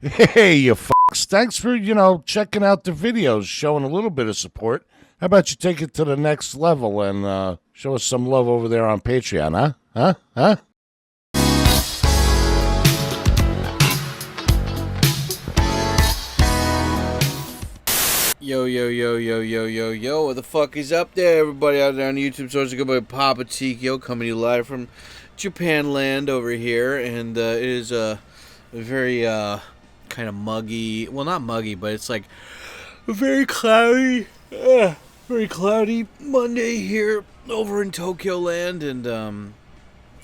Hey, you fucks. Thanks for, checking out the videos, showing a little bit of support. How about you take it to the next level and show us some love over there on Patreon, huh? Huh? Huh? Yo, yo, yo, yo, yo, yo, yo, what the fuck is up there, everybody out there on YouTube? So it's good boy Papa Tikio coming to you live from Japan land over here, and it is a very kind of muggy, well, not muggy, but it's like a very cloudy Monday here over in Tokyo land, and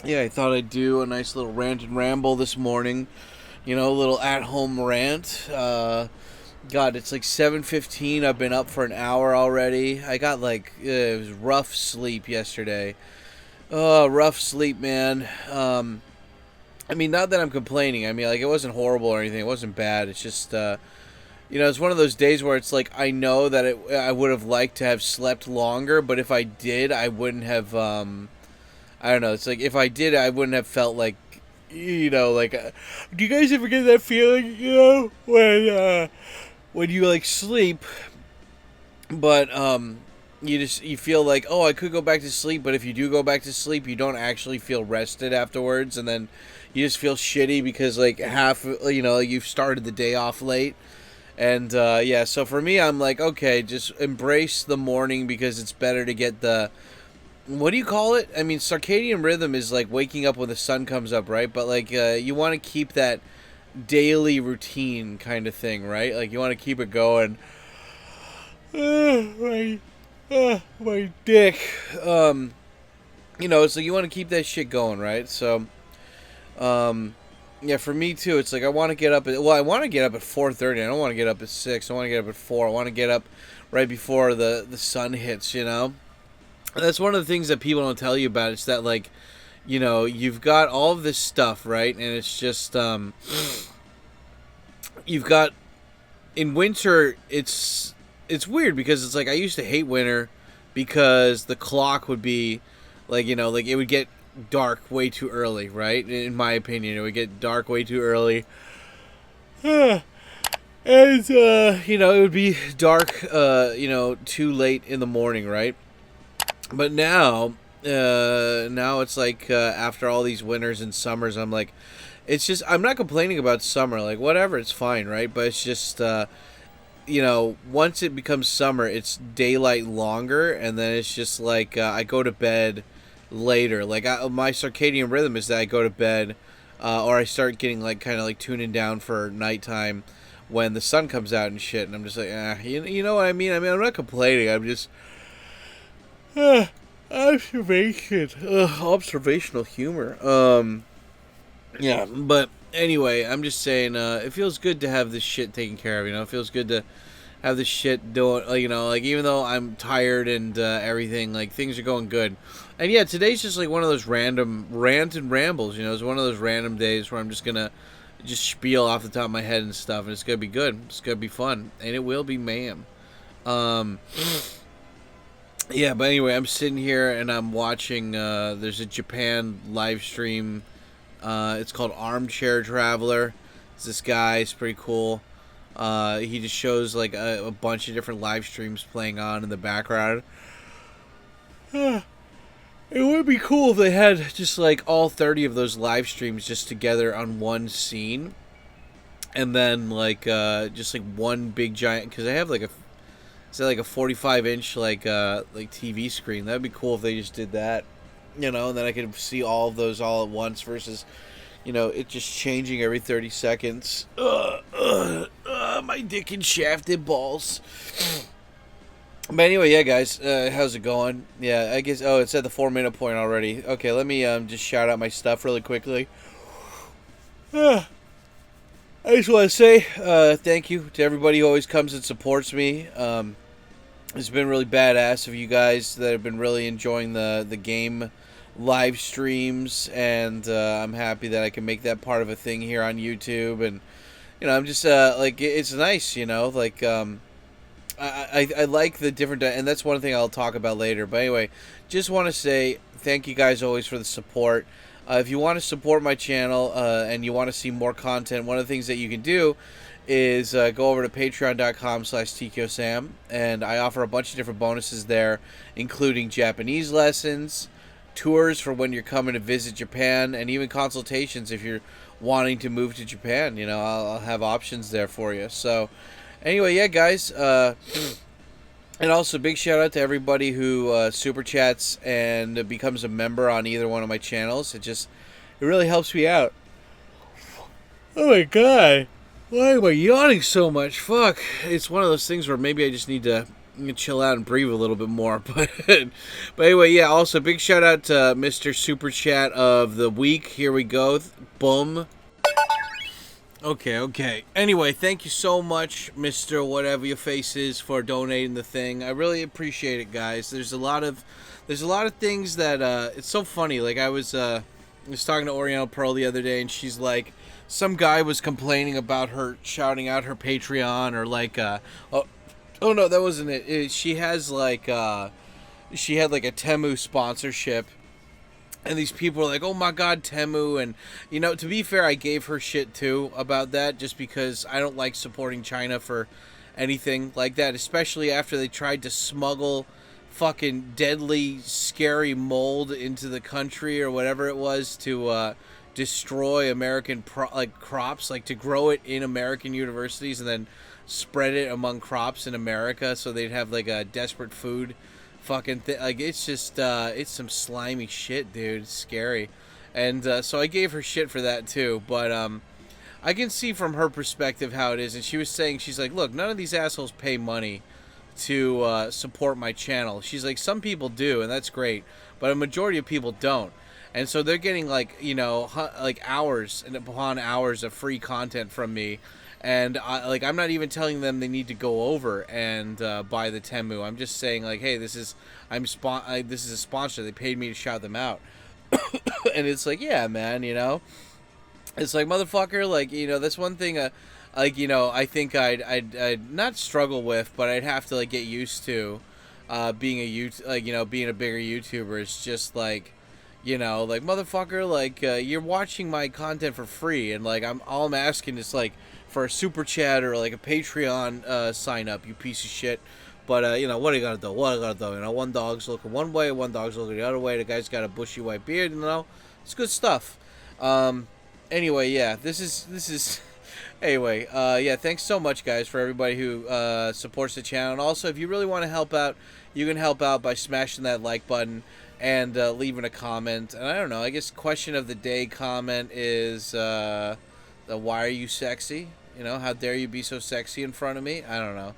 yeah, I thought I'd do a nice little rant and ramble this morning, a little at-home rant. God, it's like 7:15. I've been up for an hour already. I got it was rough sleep yesterday. Oh, rough sleep, man. I mean, not that I'm complaining. I mean, like, it wasn't horrible or anything. It wasn't bad. It's just, it's one of those days where it's like I know that I would have liked to have slept longer, but if I did, I wouldn't have. I don't know. It's like if I did, I wouldn't have felt like, do you guys ever get that feeling, when you like sleep, but you feel like, oh, I could go back to sleep, but if you do go back to sleep, you don't actually feel rested afterwards, and then you just feel shitty because like you've started the day off late. And yeah, so for me, I'm like, okay, just embrace the morning because it's better to get the, what do you call it? I mean, circadian rhythm is like waking up when the sun comes up, right? But like you want to keep that daily routine kind of thing, right? Like you want to keep it going. My dick. It's like you want to keep that shit going, right? So, yeah, for me too. It's like I want to get up at, I want to get up at 4:30. I don't want to get up at 6. I want to get up at 4. I want to get up right before the sun hits. And that's one of the things that people don't tell you about. It's that like, you've got all of this stuff, right? And it's just, you've got, in winter, it's weird because it's like I used to hate winter because the clock would be, like, like it would get dark way too early, right? In my opinion, it would get dark way too early. And, it would be dark, too late in the morning, right? But now it's like after all these winters and summers, I'm like, it's just, I'm not complaining about summer, like whatever, it's fine, right? But it's just once it becomes summer, it's daylight longer, and then it's just like I go to bed later. Like my circadian rhythm is that I go to bed or I start getting like kind of like tuning down for nighttime when the sun comes out and shit, and I'm just like, you know what I mean? I mean, I'm not complaining. I'm just observational humor. Yeah, but anyway, I'm just saying, it feels good to have this shit taken care of. It feels good to have this shit doing. Like even though I'm tired and everything, like things are going good. And yeah, today's just like one of those random rant and rambles. It's one of those random days where I'm just gonna just spiel off the top of my head and stuff, and it's gonna be good. It's gonna be fun, and it will be, ma'am. Yeah, but anyway, I'm sitting here and I'm watching. There's a Japan live stream. It's called Armchair Traveler. It's this guy. It's pretty cool. He just shows like a bunch of different live streams playing on in the background. It would be cool if they had just like all 30 of those live streams just together on one scene, and then like just like one big giant. Because I have like a 45-inch like TV screen. That'd be cool if they just did that. And then I could see all of those all at once versus, it just changing every 30 seconds. My dick and shafted balls. But anyway, yeah, guys, how's it going? Yeah, I guess, it's at the 4-minute point already. Okay, let me just shout out my stuff really quickly. I just want to say thank you to everybody who always comes and supports me. It's been really badass of you guys that have been really enjoying the game live streams, and I'm happy that I can make that part of a thing here on YouTube. And I'm just like, it's nice, like I like the different, and that's one thing I'll talk about later. But anyway, just want to say thank you guys always for the support. If you want to support my channel and you want to see more content, one of the things that you can do is go over to patreon.com/TKOSam, and I offer a bunch of different bonuses there, including Japanese lessons, tours for when you're coming to visit Japan, and even consultations if you're wanting to move to Japan. You know, I'll have options there for you. So anyway, yeah, guys, and also big shout out to everybody who super chats and becomes a member on either one of my channels. It really helps me out. Oh my god, why am I yawning so much? Fuck, it's one of those things where maybe I just need to chill out and breathe a little bit more. But anyway, yeah, also big shout out to Mr. Super Chat of the week. Here we go. Boom. Okay. Anyway, thank you so much, Mr. Whatever your face is, for donating the thing. I really appreciate it, guys. There's a lot of things that it's so funny. Like I was talking to Oriental Pearl the other day, and she's like, some guy was complaining about her shouting out her Patreon, or like oh no, that wasn't it. She has like she had like a Temu sponsorship. And these people are like, oh my god, Temu. And, you know, to be fair, I gave her shit too about that, just because I don't like supporting China for anything like that, especially after they tried to smuggle fucking deadly, scary mold into the country or whatever it was to destroy American crops, like to grow it in American universities and then spread it among crops in America so they'd have like a desperate food fucking thing. Like, it's just it's some slimy shit, dude. It's scary. And so I gave her shit for that too, but I can see from her perspective how it is. And she was saying, she's like, look, none of these assholes pay money to support my channel. She's like, some people do, and that's great, but a majority of people don't. And so they're getting like, you know, like hours and upon hours of free content from me. And I'm not even telling them they need to go over and buy the Temu. I'm just saying, like, hey, this is a sponsor. They paid me to shout them out. And it's like, yeah, man, you know, it's like, motherfucker, like, you know, that's one thing. Like, you know, I think I'd not struggle with, but I'd have to like get used to being being a bigger YouTuber. It's just like, you know, like, motherfucker, like you're watching my content for free, and like all I'm asking is like for a super chat or like a Patreon sign up, you piece of shit. But you know, what are you gonna do? You know, one dog's looking one way, one dog's looking the other way. The guy's got a bushy white beard, you know. It's good stuff. Anyway, yeah, this is anyway, yeah, thanks so much, guys, for everybody who supports the channel. And also, if you really want to help out, you can help out by smashing that like button and leaving a comment. And I don't know, I guess question of the day comment is why are you sexy? You know, how dare you be so sexy in front of me? I don't know.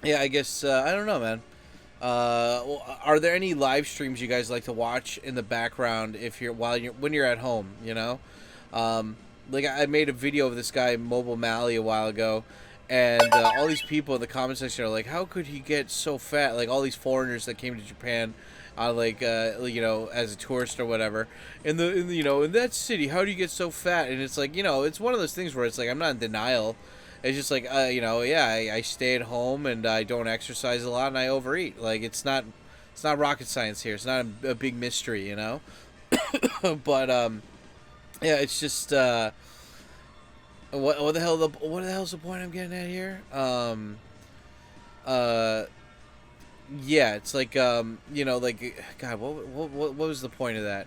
Yeah, I guess I don't know, man. Are there any live streams you guys like to watch in the background when you're at home? You know, like I made a video of this guy Mobile Mally a while ago, and all these people in the comment section are like, "How could he get so fat?" Like all these foreigners that came to Japan, you know, as a tourist or whatever. In that city, how do you get so fat? And it's like, you know, it's one of those things where it's like, I'm not in denial. It's just like, you know, yeah, I stay at home and I don't exercise a lot and I overeat. Like, it's not rocket science here. It's not a big mystery, you know. But yeah, it's just what the hell's the point I'm getting at here? Yeah, it's like you know, like, God, what was the point of that?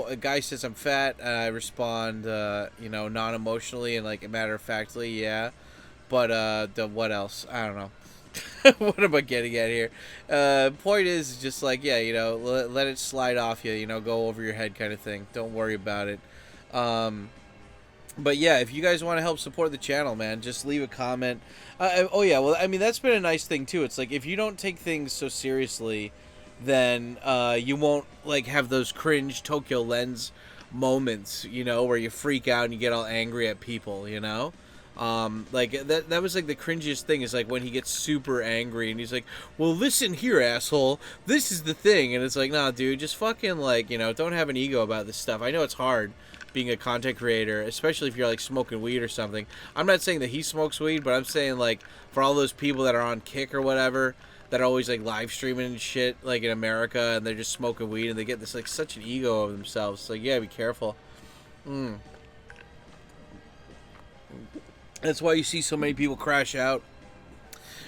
A guy says I'm fat, and I respond, you know, non-emotionally and like matter-of-factly, yeah. But what else? I don't know. What am I getting at here? Point is just like, yeah, you know, let it slide off you, you know, go over your head kind of thing. Don't worry about it. But yeah, if you guys want to help support the channel, man, just leave a comment. Oh yeah, well, I mean, that's been a nice thing too. It's like, if you don't take things so seriously, then you won't like have those cringe Tokyo Lens moments, you know, where you freak out and you get all angry at people, you know. Like that was like the cringiest thing, is like when he gets super angry and he's like, well, listen here, asshole, this is the thing. And it's like, nah, dude, just fucking, like, you know, don't have an ego about this stuff. I know it's hard being a content creator, especially if you're like smoking weed or something. I'm not saying that he smokes weed, but I'm saying, like, for all those people that are on kick or whatever, that are always like live streaming and shit, like in America, and they're just smoking weed, and they get this like such an ego of themselves. It's like, yeah, be careful. That's why you see so many people crash out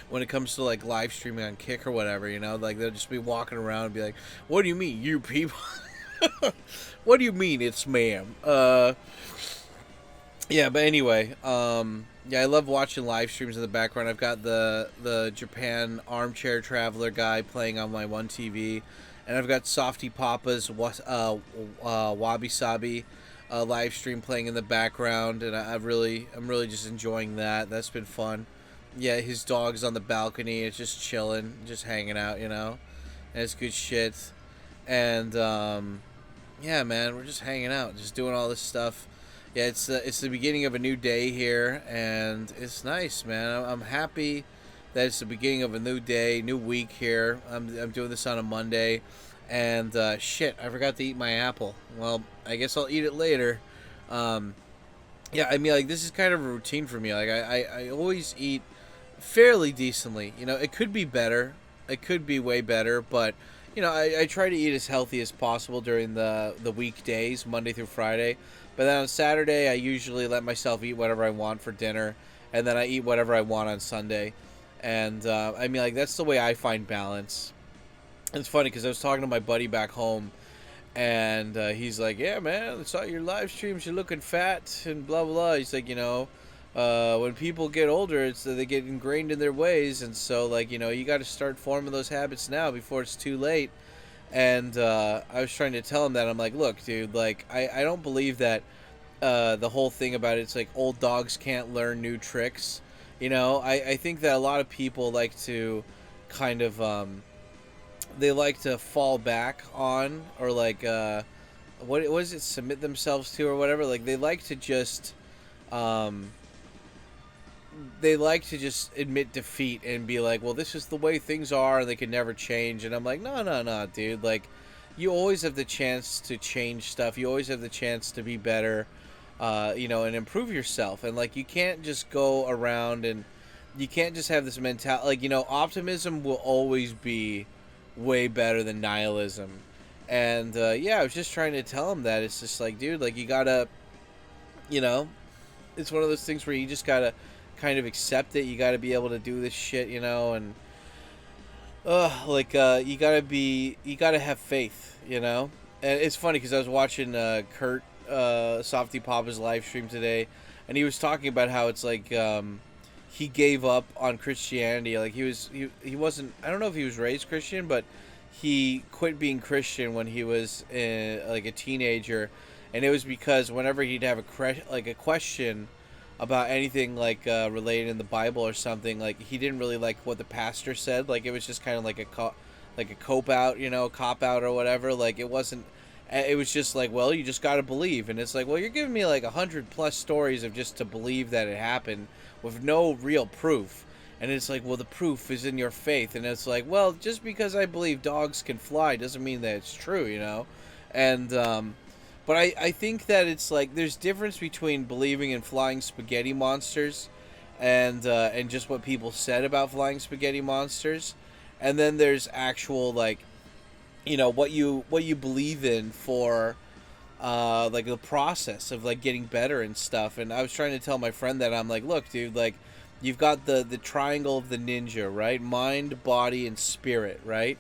when it comes to like live streaming on Kick or whatever, you know, like they'll just be walking around and be like, "What do you mean, you people? What do you mean it's ma'am?" Yeah, but anyway, yeah, I love watching live streams in the background. I've got the Japan armchair traveler guy playing on my one TV, and I've got Softy Papa's Wabi Sabi live stream playing in the background, and I'm really just enjoying that. That's been fun. Yeah, his dog's on the balcony. It's just chilling, just hanging out, you know, and it's good shit. And yeah, man, we're just hanging out, just doing all this stuff. Yeah, it's the beginning of a new day here, and it's nice, man. I'm happy that it's the beginning of a new day, new week here. I'm doing this on a Monday, and shit, I forgot to eat my apple. Well, I guess I'll eat it later. Yeah, I mean, like, this is kind of a routine for me. Like, I always eat fairly decently. You know, it could be better. It could be way better, but, you know, I try to eat as healthy as possible during the weekdays, Monday through Friday. But then on Saturday, I usually let myself eat whatever I want for dinner, and then I eat whatever I want on Sunday. And, I mean, like, that's the way I find balance. It's funny, because I was talking to my buddy back home, and he's like, "Yeah, man, I saw your live streams, you're looking fat," and blah, blah, blah. He's like, you know, when people get older, it's they get ingrained in their ways, and so, like, you know, you got to start forming those habits now before it's too late. And I was trying to tell him that. I'm like, look, dude, like, I don't believe that the whole thing about it's like old dogs can't learn new tricks. You know, I think that a lot of people like to kind of they like to fall back on, or like what is it, submit themselves to or whatever. Like, they like to just admit defeat and be like, well, this is the way things are and they can never change. And I'm like, no, dude. Like, you always have the chance to change stuff. You always have the chance to be better, you know, and improve yourself. And, like, you can't just go around and you can't just have this mentality. Like, you know, optimism will always be way better than nihilism. And, yeah, I was just trying to tell him that. It's just like, dude, like, you gotta, you know, it's one of those things where you just gotta kind of accept it. You got to be able to do this shit, you know, and you got to have faith, you know. And it's funny because I was watching Kurt Softy Papa's live stream today, and he was talking about how it's like he gave up on Christianity. Like, he wasn't, I don't know if he was raised Christian, but he quit being Christian when he was like a teenager, and it was because whenever he'd have a question about anything like related in the Bible or something, like, he didn't really like what the pastor said. Like, it was just kind of like a cop out, you know, cop out or whatever. Like, it wasn't. It was just like, well, you just got to believe. And it's like, well, you're giving me like 100+ stories of just to believe that it happened with no real proof. And it's like, well, the proof is in your faith. And it's like, well, just because I believe dogs can fly doesn't mean that it's true, you know. And but I think that it's like there's difference between believing in flying spaghetti monsters and just what people said about flying spaghetti monsters, and then there's actual, like, you know, what you believe in for like the process of like getting better and stuff. And I was trying to tell my friend that I'm like, look, dude, like, you've got the triangle of the ninja, right? Mind, body, and spirit, right?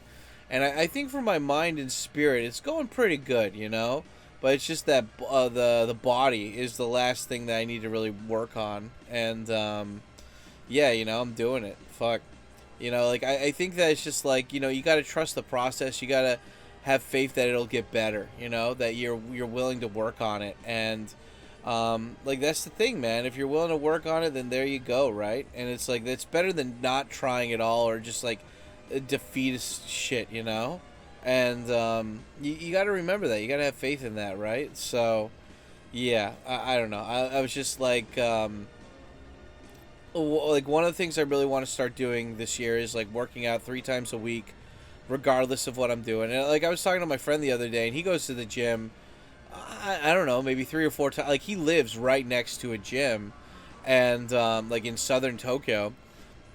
And I think for my mind and spirit, it's going pretty good, you know. But it's just that the body is the last thing that I need to really work on. And, yeah, you know, I'm doing it. Fuck. You know, like, I think that it's just like, you know, you got to trust the process. You got to have faith that it'll get better, you know, that you're willing to work on it. And, like, that's the thing, man. If you're willing to work on it, then there you go, right? And it's like, that's better than not trying at all, or just, like, defeatist shit, you know? And you got to remember that. You got to have faith in that, right? So, yeah, I don't know. I was just like one of the things I really want to start doing this year is like working out 3 times a week, regardless of what I'm doing. And like, I was talking to my friend the other day, and he goes to the gym, I don't know, maybe 3 or 4 times. Like, he lives right next to a gym, and like in southern Tokyo.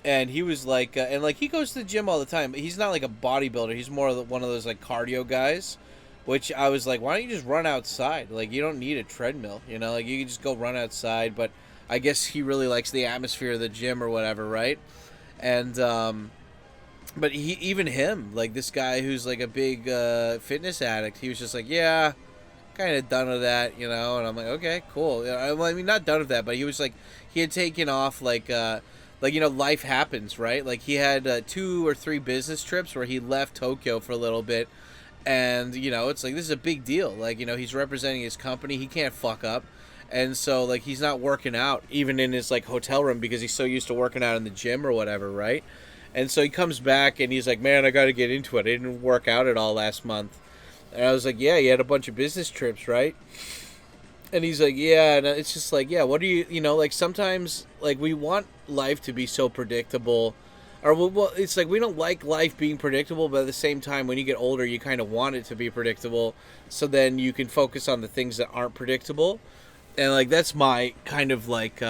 And he was like, and like he goes to the gym all the time. But he's not like a bodybuilder. He's more one of those like cardio guys. Which I was like, why don't you just run outside? Like, you don't need a treadmill, you know? Like, you can just go run outside. But I guess he really likes the atmosphere of the gym or whatever, right? And but even him, like this guy who's like a big fitness addict, he was just like, yeah, kind of done with that, you know. And I'm like, okay, cool. I mean, not done with that, but he was like, he had taken off like you know, life happens, right? Like he had 2 or 3 business trips where he left Tokyo for a little bit, and you know, it's like this is a big deal. Like, you know, he's representing his company, he can't fuck up. And so like he's not working out even in his like hotel room because he's so used to working out in the gym or whatever, right? And so he comes back and he's like, man, I got to get into it. I didn't work out at all last month. And I was like, yeah, you had a bunch of business trips, right? And he's like, yeah. And it's just like, yeah, what do you know, like sometimes like we want life to be so predictable. Or, well, it's like we don't like life being predictable, but at the same time, when you get older, you kind of want it to be predictable. So then you can focus on the things that aren't predictable. And like that's my kind of like,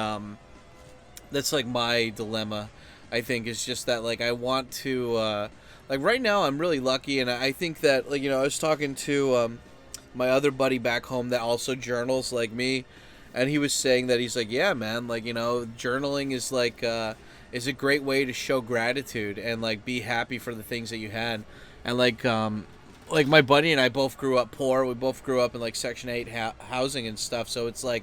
that's like my dilemma. I think is just that like I want to like right now I'm really lucky, and I think that like, you know, I was talking to my other buddy back home that also journals like me, and he was saying that he's like, yeah, man, like, you know, journaling is like is a great way to show gratitude and like be happy for the things that you had. And like my buddy and I both grew up poor. We both grew up in like Section 8 housing and stuff, so it's like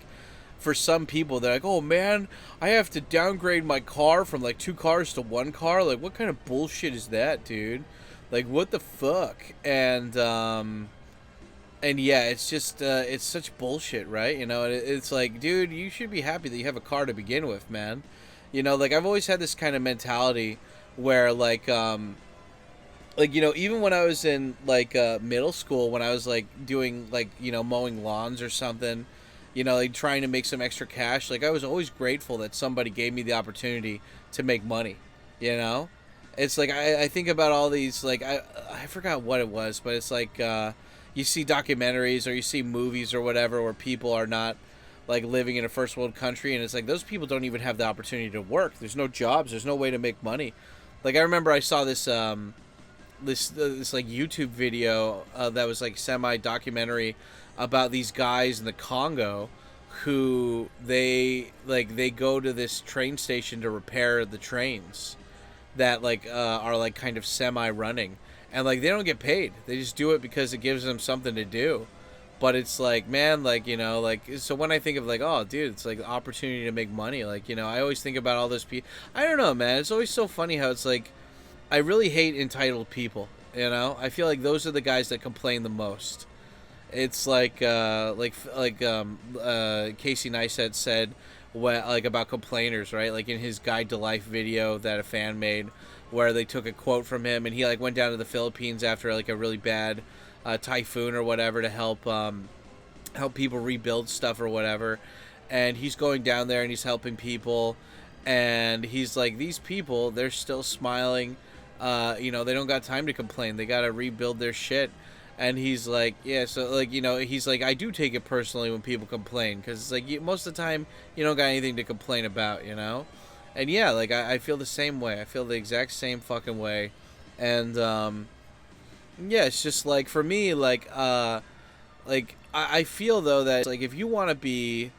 for some people, they're like, oh man, I have to downgrade my car from like 2 cars to 1 car. Like, what kind of bullshit is that, dude? Like, what the fuck? And yeah, it's just it's such bullshit, right? You know, it's like, dude, you should be happy that you have a car to begin with, man. You know, like I've always had this kind of mentality where like you know, even when I was in like middle school, when I was like doing like, you know, mowing lawns or something, you know, like trying to make some extra cash, like I was always grateful that somebody gave me the opportunity to make money, you know? It's like I think about all these, like I forgot what it was, but it's like you see documentaries or you see movies or whatever where people are not like living in a first world country, and it's like those people don't even have the opportunity to work. There's no jobs, there's no way to make money. Like I remember I saw this this like YouTube video that was like semi-documentary about these guys in the Congo who they go to this train station to repair the trains that like are like kind of semi-running, and like they don't get paid. They just do it because it gives them something to do. But it's like, man, like, you know, like, so when I think of like, oh dude, it's like the opportunity to make money, like, you know, I always think about all those people. I don't know, man, it's always so funny how it's like I really hate entitled people, you know? I feel like those are the guys that complain the most. It's like Casey Neistat said like about complainers, right? Like in his Guide to Life video that a fan made, where they took a quote from him, and he like went down to the Philippines after like a really bad typhoon or whatever to help people rebuild stuff or whatever, and he's going down there and he's helping people, and he's like, these people, they're still smiling, you know, they don't got time to complain, they gotta rebuild their shit. And he's like, yeah, so, like, you know, he's like, I do take it personally when people complain, because it's like, most of the time, you don't got anything to complain about, you know? And yeah, like, I feel the same way. I feel the exact same fucking way. And, yeah, it's just, like, for me, like, I feel, though, that, like, if you want to be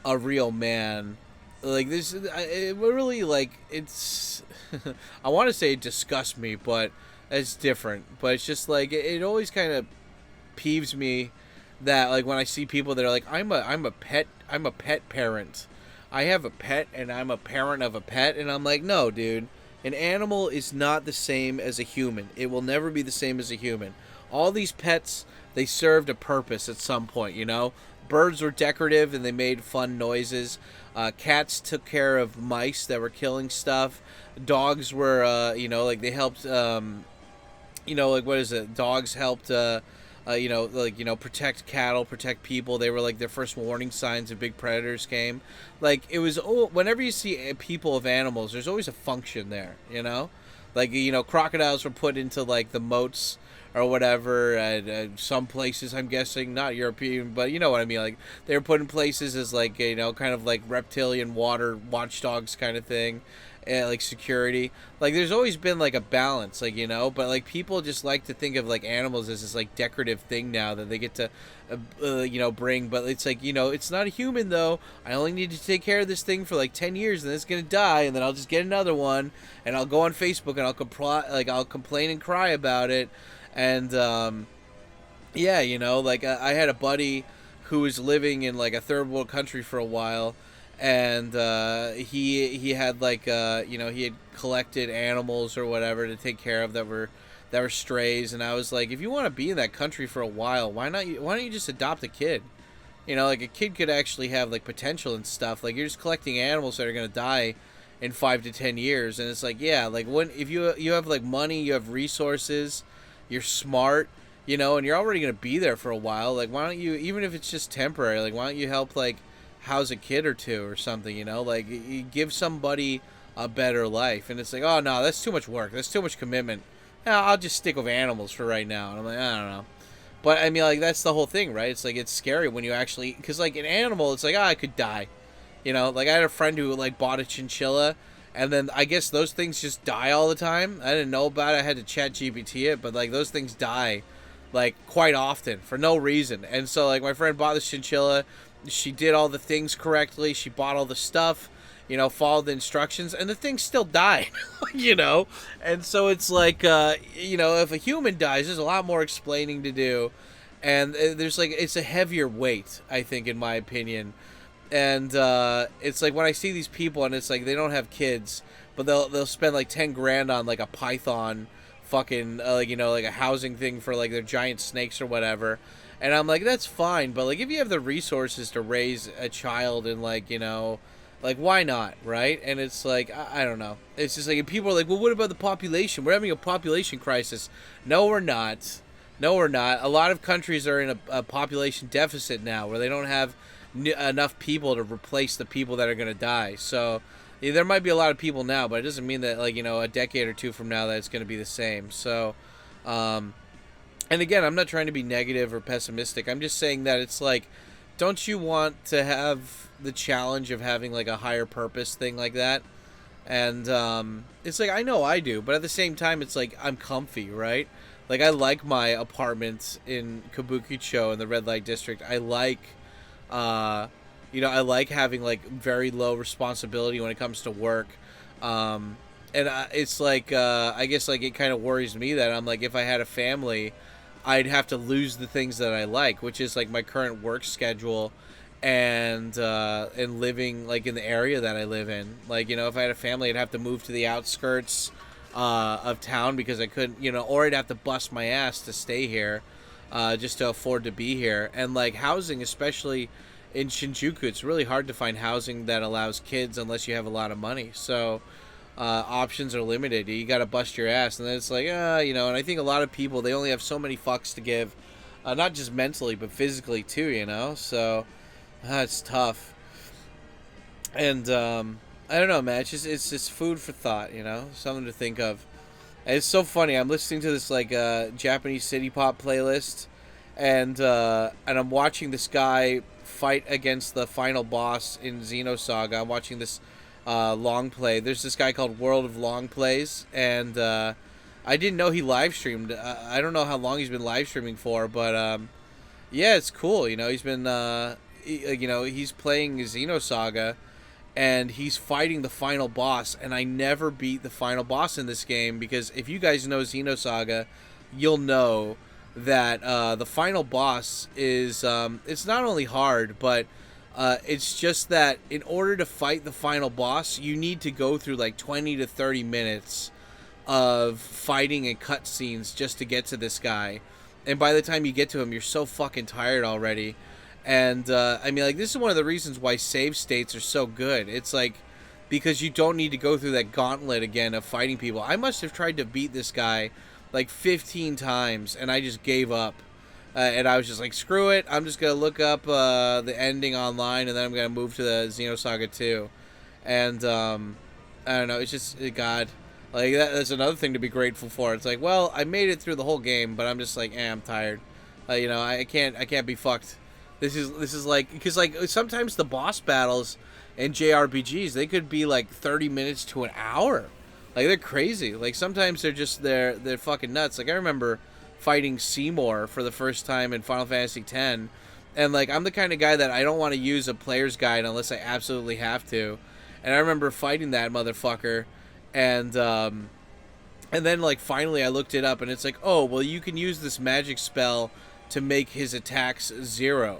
a real man, like, this, it really, like, it's, I want to say it disgusts me, but it's different. But it's just like it always kind of peeves me that like when I see people that are like, I'm a pet parent, I have a pet and I'm a parent of a pet, and I'm like, no, dude, an animal is not the same as a human. It will never be the same as a human. All these pets, they served a purpose at some point, you know. Birds were decorative and they made fun noises. Cats took care of mice that were killing stuff. Dogs were, you know, like they helped, you know, like what is it? Dogs helped, you know, like, you know, protect cattle, protect people. They were like their first warning signs if big predators came. Like it was, whenever you see people of animals, there's always a function there, you know? Like, you know, crocodiles were put into like the moats or whatever. And some places, I'm guessing, not European, but you know what I mean. Like they were put in places as like, you know, kind of like reptilian water watchdogs kind of thing. Like security, like there's always been like a balance, like, you know, but like people just like to think of like animals as this like decorative thing now that they get to you know, bring, but it's like, you know, it's not a human though. I only need to take care of this thing for like 10 years and then it's gonna die, and then I'll just get another one and I'll go on Facebook and I'll complain and cry about it. And yeah, you know, like I had a buddy who was living in like a third world country for a while, and he had like you know, he had collected animals or whatever to take care of that were strays. And I was like, if you want to be in that country for a while, why don't you just adopt a kid? You know, like a kid could actually have like potential and stuff. Like you're just collecting animals that are gonna die in 5 to 10 years, and it's like, yeah, like when if you have like money, you have resources, you're smart, you know, and you're already gonna be there for a while. Like why don't you, even if it's just temporary, like why don't you help like house a kid or two or something, you know, like you give somebody a better life. And it's like, oh no, that's too much work, that's too much commitment. Yeah, I'll just stick with animals for right now. And I'm like, I don't know. But I mean, like that's the whole thing, right? It's like, it's scary when you actually, because like an animal, it's like, oh, I could die, you know. Like I had a friend who like bought a chinchilla, and then I guess those things just die all the time. I didn't know about it, I had to chat GPT it, but like those things die like quite often for no reason. And so like my friend bought this chinchilla, she did all the things correctly, she bought all the stuff, you know, followed the instructions, and the thing still died. You know. And so it's like, you know, if a human dies, there's a lot more explaining to do, and there's like, it's a heavier weight, I think, in my opinion. And it's like when I see these people and it's like they don't have kids, but they'll spend like 10 grand on like a python fucking like, you know, like a housing thing for like their giant snakes or whatever. And I'm like, that's fine, but like if you have the resources to raise a child, and like, you know, like why not, right? And it's like, I don't know. It's just like, people are like, well, what about the population? We're having a population crisis. No, we're not. No, we're not. A lot of countries are in a population deficit now, where they don't have enough people to replace the people that are going to die. So yeah, there might be a lot of people now, but it doesn't mean that, like, you know, a decade or two from now that it's going to be the same. So and again, I'm not trying to be negative or pessimistic. I'm just saying that it's like, don't you want to have the challenge of having like a higher purpose thing like that? And it's like, I know I do, but at the same time, it's like, I'm comfy, right? Like I like my apartment in Kabukicho in the red light district. I like you know, I like having like very low responsibility when it comes to work. And it's like, I guess like it kind of worries me that I'm like, if I had a family, I'd have to lose the things that I like, which is like my current work schedule and living like in the area that I live in. Like, you know, if I had a family, I'd have to move to the outskirts of town because I couldn't, you know, or I'd have to bust my ass to stay here just to afford to be here. And like housing, especially in Shinjuku, it's really hard to find housing that allows kids unless you have a lot of money. So options are limited. You got to bust your ass. And then it's like, you know, and I think a lot of people, they only have so many fucks to give, not just mentally, but physically too, you know? So it's tough. And I don't know, man. It's just food for thought, you know? Something to think of. And it's so funny. I'm listening to this, like, Japanese city pop playlist, and I'm watching this guy fight against the final boss in Xenosaga. I'm watching this long play. There's this guy called World of Long Plays, and I didn't know he live streamed. I don't know how long he's been live streaming for, but yeah, it's cool. You know, he's been you know, he's playing Xenosaga, and he's fighting the final boss. And I never beat the final boss in this game, because if you guys know Xenosaga, you'll know that the final boss is it's not only hard, but it's just that in order to fight the final boss, you need to go through like 20 to 30 minutes of fighting and cutscenes just to get to this guy. And by the time you get to him, you're so fucking tired already. And I mean, like, this is one of the reasons why save states are so good. It's like, because you don't need to go through that gauntlet again of fighting people. I must have tried to beat this guy like 15 times, and I just gave up. And I was just like, screw it, I'm just going to look up the ending online, and then I'm going to move to the Xenosaga 2. And I don't know, it's just, God, Like that's another thing to be grateful for. It's like, well, I made it through the whole game, but I'm just like, I'm tired. You know, I can't be fucked. This is like, because like sometimes the boss battles in JRPGs, they could be like 30 minutes to an hour. Like they're crazy. Like sometimes they're fucking nuts. Like I remember fighting Seymour for the first time in Final Fantasy X, and like I'm the kind of guy that I don't want to use a player's guide unless I absolutely have to. And I remember fighting that motherfucker, and then like finally I looked it up, and it's like, oh well, you can use this magic spell to make his attacks 0.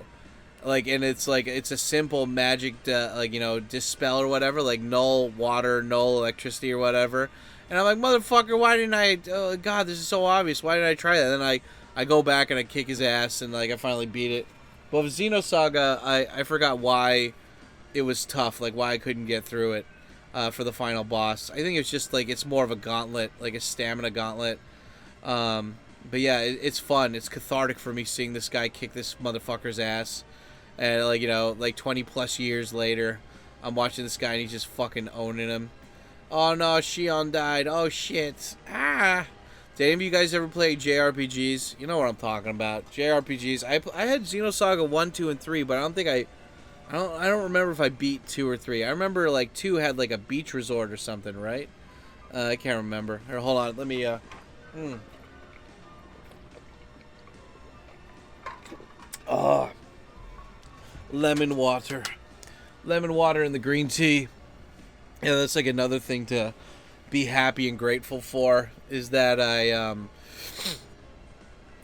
Like, and it's like, it's a simple magic, like, you know, dispel or whatever, like null water, null electricity or whatever. And I'm like, motherfucker, why didn't I, oh god, this is so obvious, why did I try that? And then I go back and I kick his ass, and like I finally beat it. But with Xenosaga, I forgot why it was tough, like why I couldn't get through it for the final boss. I think it's just like, it's more of a gauntlet, like a stamina gauntlet. But yeah, it's fun. It's cathartic for me seeing this guy kick this motherfucker's ass. And like, you know, like 20 plus years later, I'm watching this guy and he's just fucking owning him. Oh no, Shion died. Oh shit. Ah. Did any of you guys ever play JRPGs? You know what I'm talking about. JRPGs. I had Xenosaga 1, 2, and 3, but I don't think I don't remember if I beat 2 or 3. I remember like 2 had like a beach resort or something, right? I can't remember. Here, hold on. Let me Oh, lemon water and the green tea. Yeah, that's like another thing to be happy and grateful for, is that I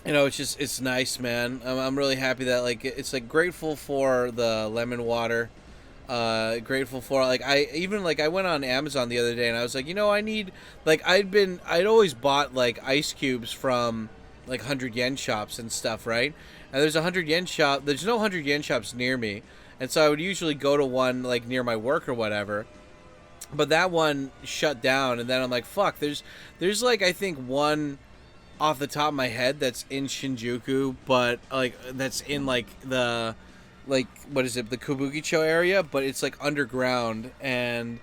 you know, it's nice, man. I'm really happy that like it's like grateful for the lemon water, grateful for like I went on Amazon the other day and I was like, you know, I need, like I'd always bought like ice cubes from like 100 yen shops and stuff, right? And there's a 100 yen shop. There's no 100 yen shops near me, and so I would usually go to one like near my work or whatever. But that one shut down, and then I'm like, fuck. There's like I think one off the top of my head that's in Shinjuku, but like that's in like the like what is it, the Kabukicho area, but it's like underground. And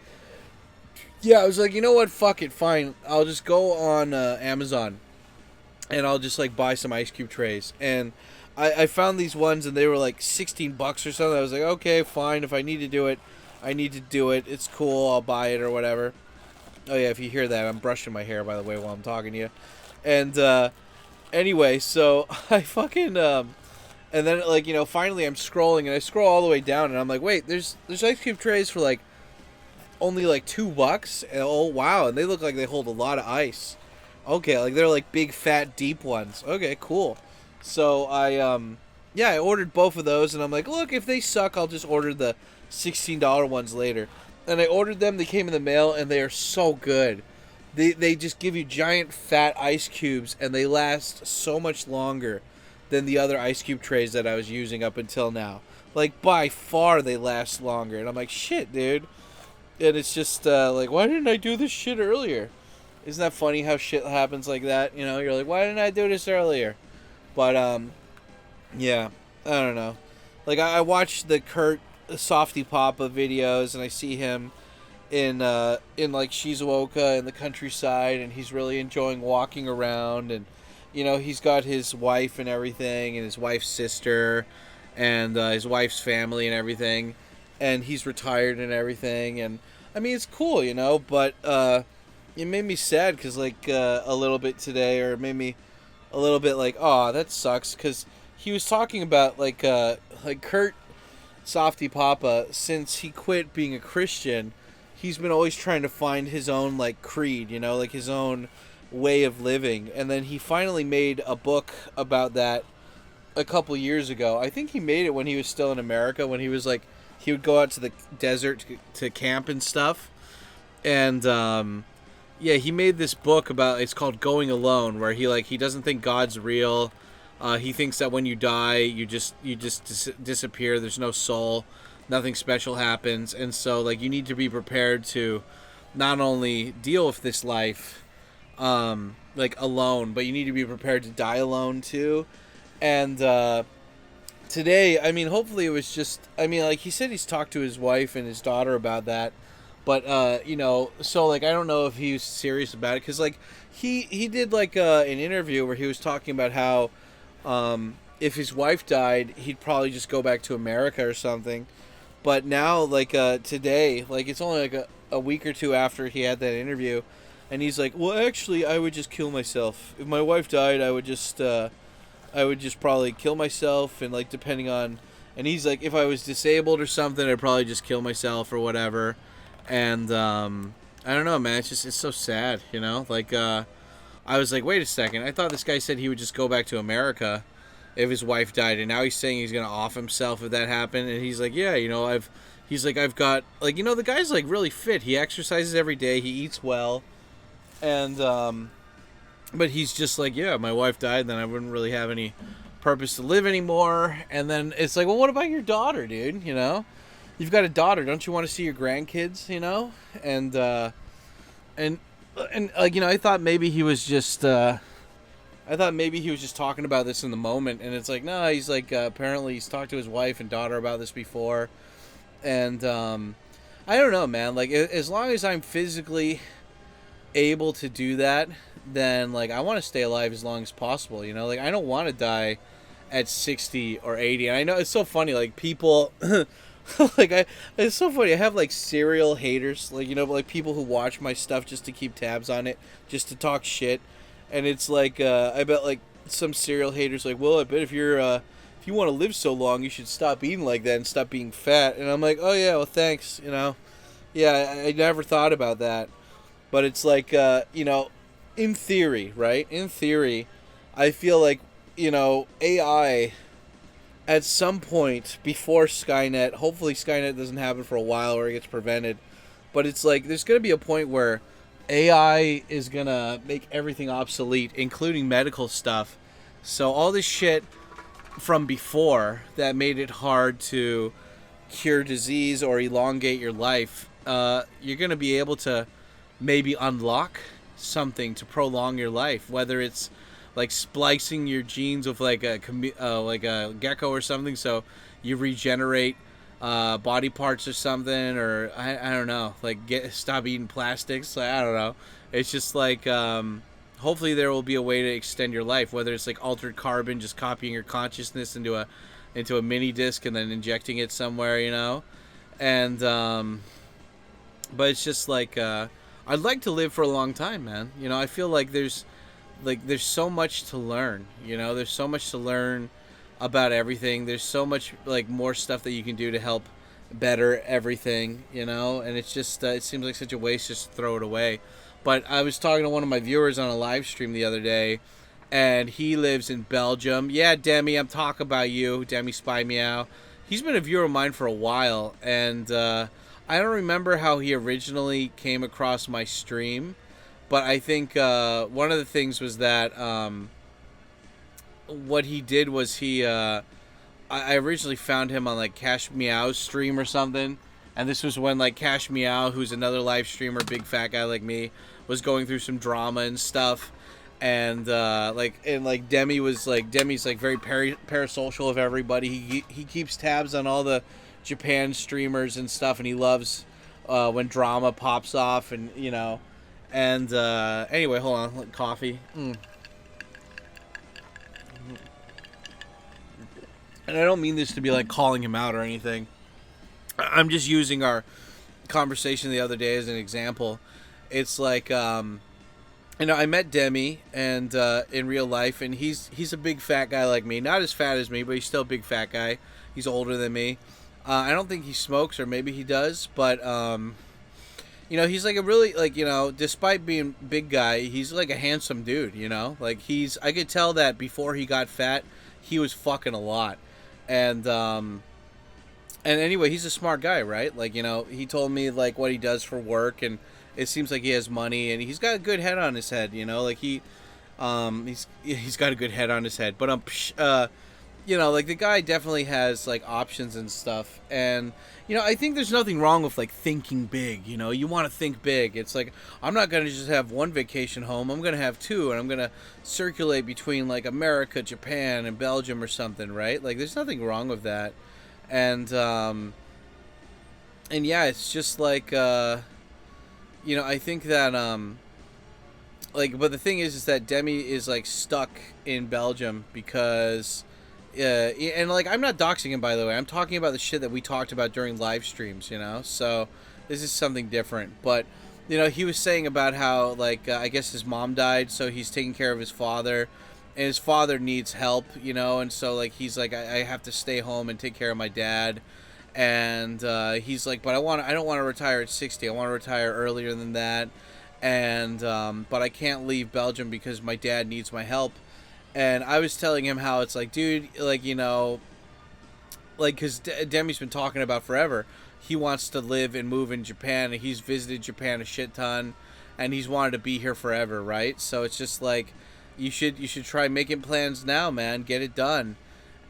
yeah, I was like, you know what, fuck it, fine. I'll just go on Amazon, and I'll just like buy some ice cube trays. And I found these ones, and they were like $16 or something. I was like, okay, fine. If I need to do it, I need to do it. It's cool. I'll buy it or whatever. Oh yeah, if you hear that, I'm brushing my hair, by the way, while I'm talking to you. And anyway, so I fucking and then like, you know, finally I'm scrolling, and I scroll all the way down, and I'm like, wait, there's ice cube trays for like only like $2. And, oh wow, and they look like they hold a lot of ice. Okay, like they're like big fat deep ones. Okay, cool. So I ordered both of those, and I'm like, look, if they suck, I'll just order the $16 ones later. And I ordered them. They came in the mail, and they are so good. They just give you giant fat ice cubes, and they last so much longer than the other ice cube trays that I was using up until now. Like, by far, they last longer. And I'm like, shit, dude. And it's just like, why didn't I do this shit earlier? Isn't that funny how shit happens like that? You know, you're like, why didn't I do this earlier? But yeah, I don't know. Like I watched the Kurt Softy Papa videos, and I see him in like Shizuoka in the countryside, and he's really enjoying walking around, and you know, he's got his wife and everything, and his wife's sister, and his wife's family and everything, and he's retired and everything, and I mean, it's cool, you know, but it made me sad because like a little bit today, or it made me a little bit like, oh, that sucks, because he was talking about like Kurt Softy Papa, since he quit being a Christian, he's been always trying to find his own like creed, you know, like his own way of living. And then he finally made a book about that a couple years ago. I think he made it when he was still in America, when he was like, he would go out to the desert to camp and stuff. And yeah, he made this book about, it's called Going Alone, where he doesn't think God's real. He thinks that when you die, you just disappear. There's no soul. Nothing special happens. And so like, you need to be prepared to not only deal with this life like alone, but you need to be prepared to die alone too. And today, I mean, hopefully it was just, I mean, like he said, he's talked to his wife and his daughter about that. But you know, so like I don't know if he was serious about it, because like he did like an interview where he was talking about how if his wife died, he'd probably just go back to America or something. But now, like today, like it's only like a week or two after he had that interview, and he's like, well, actually, I would just kill myself if my wife died. I would just probably kill myself, and like depending on, and he's like, if I was disabled or something, I'd probably just kill myself or whatever. And I don't know, man. It's so sad, you know. Like I was like, wait a second. I thought this guy said he would just go back to America if his wife died, and now he's saying he's gonna off himself if that happened. And he's like, yeah, you know, I've got, like, you know, the guy's like really fit. He exercises every day. He eats well, and but he's just like, yeah, my wife died, then I wouldn't really have any purpose to live anymore. And then it's like, well, what about your daughter, dude? You know, you've got a daughter. Don't you want to see your grandkids? You know, and like, you know, I thought maybe he was just talking about this in the moment, and it's like, no, he's like, apparently he's talked to his wife and daughter about this before, and I don't know, man. Like, as long as I'm physically able to do that, then like I want to stay alive as long as possible. You know, like I don't want to die at 60 or 80. And I know it's so funny, like people. It's so funny. I have like serial haters, like, you know, like people who watch my stuff just to keep tabs on it, just to talk shit. And it's like, I bet like some serial haters like, well, I bet if you want to live so long, you should stop eating like that and stop being fat. And I'm like, oh yeah, well thanks, you know. Yeah, I never thought about that. But it's like, you know, in theory, right? In theory, I feel like, you know, AI at some point before Skynet, hopefully Skynet doesn't happen for a while or it gets prevented, but it's like there's going to be a point where AI is going to make everything obsolete, including medical stuff. So all this shit from before that made it hard to cure disease or elongate your life, you're going to be able to maybe unlock something to prolong your life, whether it's like splicing your genes with like a gecko or something, so you regenerate body parts or something, or I don't know, like stop eating plastics. I don't know. It's just like hopefully there will be a way to extend your life, whether it's like altered carbon, just copying your consciousness into a mini disc and then injecting it somewhere, you know. And but it's just like I'd like to live for a long time, man. You know, I feel like there's so much to learn, you know. There's so much to learn about everything. There's so much like more stuff that you can do to help better everything, you know. And it's just it seems like such a waste just to throw it away. But I was talking to one of my viewers on a live stream the other day, and he lives in Belgium. Yeah, Demi, I'm talking about you, Demi Spy Meow. He's been a viewer of mine for a while, and I don't remember how he originally came across my stream. But I think one of the things was that what he did was I originally found him on like Cash Meow's stream or something, and this was when like Cash Meow, who's another live streamer, big fat guy like me, was going through some drama and stuff, and Demi's like very parasocial of everybody. He keeps tabs on all the Japan streamers and stuff, and he loves when drama pops off, and you know. And anyway, hold on, like coffee. And I don't mean this to be like calling him out or anything. I'm just using our conversation the other day as an example. It's like, you know, I met Demi and in real life, and he's a big fat guy like me. Not as fat as me, but he's still a big fat guy. He's older than me. I don't think he smokes, or maybe he does, but you know, he's like a really, like, you know, despite being a big guy, he's like a handsome dude, you know? Like, I could tell that before he got fat, he was fucking a lot. And anyway, he's a smart guy, right? Like, you know, he told me, like, what he does for work, and it seems like he has money, and he's got a good head on his head, you know? Like, he's got a good head on his head. But, you know, like, the guy definitely has, like, options and stuff, and you know, I think there's nothing wrong with like thinking big. You know, you want to think big. It's like, I'm not going to just have one vacation home. I'm going to have two, and I'm going to circulate between like America, Japan, and Belgium or something, right? Like, there's nothing wrong with that. And yeah, it's just like, I think that like, but the thing is that Demi is like stuck in Belgium because, and like I'm not doxing him, by the way. I'm talking about the shit that we talked about during live streams, So this is something different. But he was saying about how like I guess his mom died, so he's taking care of his father, and his father needs help, and so like he's like I have to stay home and take care of my dad. And he's like, but I don't want to retire at 60. I want to retire earlier than that. And but I can't leave Belgium because my dad needs my help. And I was telling him how it's like, dude, like, like, because Demi's been talking about forever. He wants to live and move in Japan, and he's visited Japan a shit ton, and he's wanted to be here forever, right? So it's just like, you should try making plans now, man. Get it done.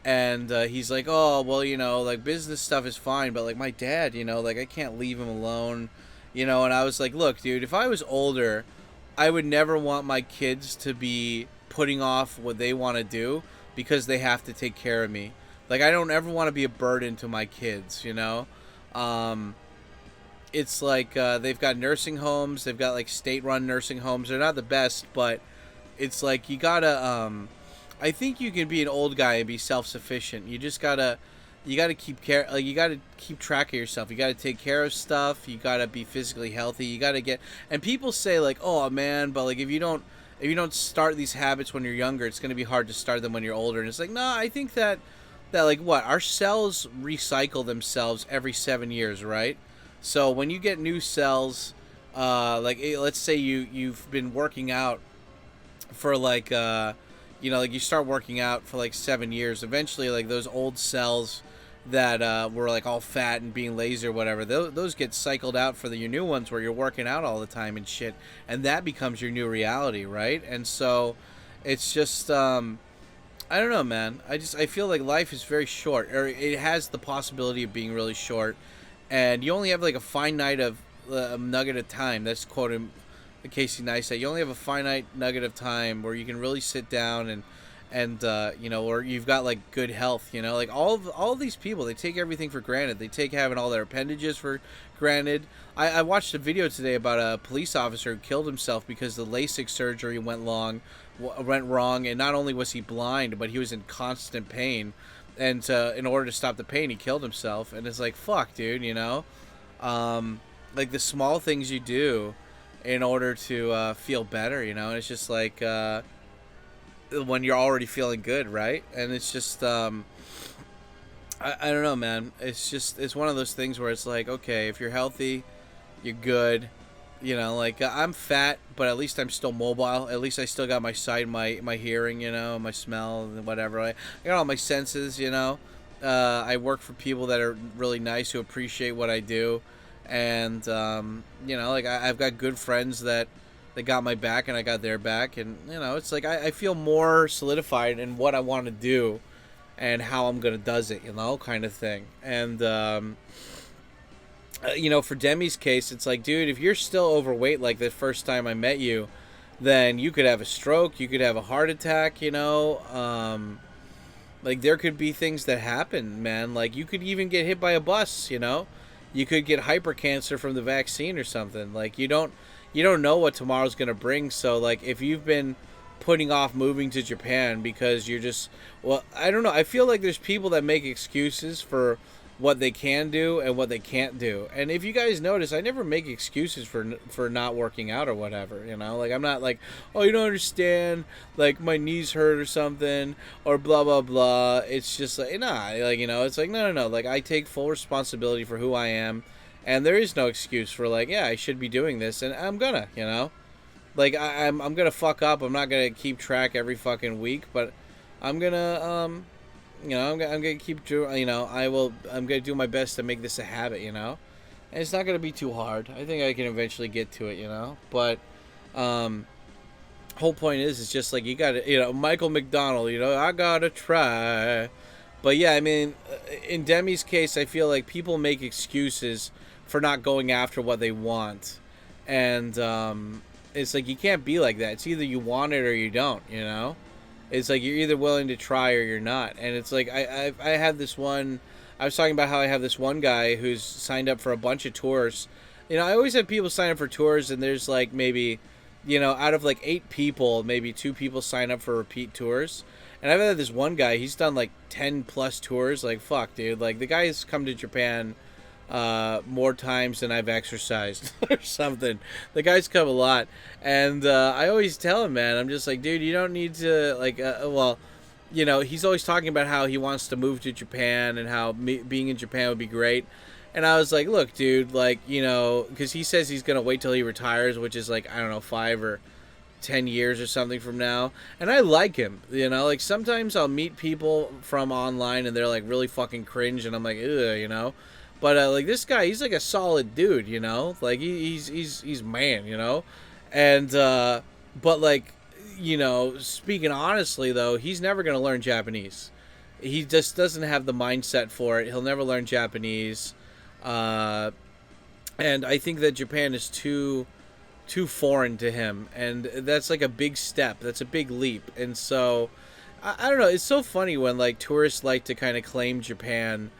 And he's like, oh, well, like, business stuff is fine, but, like, my dad, like, I can't leave him alone, and I was like, look, dude, if I was older, I would never want my kids to be putting off what they want to do because they have to take care of me. Like, I don't ever want to be a burden to my kids, It's like they've got nursing homes. They've got, like, state-run nursing homes. They're not the best, but it's like you gotta... I think you can be an old guy and be self-sufficient. You just gotta keep care. Like, you gotta keep track of yourself. You gotta take care of stuff. You gotta be physically healthy. You gotta get. And people say like, oh man, but like if you don't start these habits when you're younger, it's gonna be hard to start them when you're older. And it's like, no, I think that like what our cells recycle themselves every 7 years, right? So when you get new cells, like let's say you've been working out for like. Like you start working out for like 7 years. Eventually, like those old cells that were like all fat and being lazy or whatever, those get cycled out for your new ones where you're working out all the time and shit, and that becomes your new reality, right? And so it's just I don't know, man. I feel like life is very short, or it has the possibility of being really short, and you only have like a finite of nugget of time. That's quoting Casey Neistat. You only have a finite nugget of time where you can really sit down and or you've got like good health, like all of these people, they take everything for granted. They take having all their appendages for granted. I watched a video today about a police officer who killed himself because the LASIK surgery went wrong, and not only was he blind, but he was in constant pain, and in order to stop the pain, he killed himself. And it's like, fuck, dude, like the small things you do in order to feel better, and it's just like when you're already feeling good, right? And it's just I don't know, man. It's one of those things where it's like, okay, if you're healthy, you're good, like I'm fat, but at least I'm still mobile. At least I still got my sight, my hearing, my smell, and whatever. I got all my senses, I work for people that are really nice, who appreciate what I do. And like I've got good friends that got my back, and I got their back, and it's like I feel more solidified in what I want to do and how I'm gonna does it, kind of thing. And for Demi's case, it's like, dude, if you're still overweight like the first time I met you, then you could have a stroke, you could have a heart attack, like there could be things that happen, man. Like you could even get hit by a bus, You could get hypercancer from the vaccine or something. Like you don't know what tomorrow's gonna bring. So like if you've been putting off moving to Japan because you're just, well, I don't know. I feel like there's people that make excuses for what they can do and what they can't do. And if you guys notice, I never make excuses for not working out or whatever, like I'm not like, oh, you don't understand, like my knees hurt or something, or blah blah blah. It's just like, nah, like, it's like, no, like I take full responsibility for who I am, and there is no excuse for like, yeah, I should be doing this, and I'm gonna, like I'm gonna fuck up. I'm not gonna keep track every fucking week, but I'm gonna I'm gonna keep doing. I'm gonna do my best to make this a habit. And it's not gonna be too hard. I think I can eventually get to it. But whole point is just like you gotta. Michael McDonald. I gotta try. But yeah, I mean, in Demi's case, I feel like people make excuses for not going after what they want, and it's like you can't be like that. It's either you want it or you don't. It's like you're either willing to try or you're not. And it's like I have this one. I was talking about how I have this one guy who's signed up for a bunch of tours I always have people sign up for tours, and there's like maybe, out of like 8 people, maybe 2 people sign up for repeat tours. And I've had this one guy, he's done like 10 plus tours. Like, fuck, dude. Like, the guy's come to Japan more times than I've exercised or something. The guy's come a lot. And I always tell him, man, I'm just like, dude, you don't need to, like, he's always talking about how he wants to move to Japan and how being in Japan would be great. And I was like, look, dude, like, because he says he's going to wait till he retires, which is like, I don't know, 5 or 10 years or something from now. And I like him, like sometimes I'll meet people from online and they're like really fucking cringe and I'm like, ugh, but like this guy, he's like a solid dude, like he's man, and but like, speaking honestly though, he's never going to learn Japanese. He just doesn't have the mindset for it. He'll never learn Japanese. And I think that Japan is too foreign to him, and that's like a big step. That's a big leap. And so I don't know, it's so funny when like tourists like to kind of claim Japan,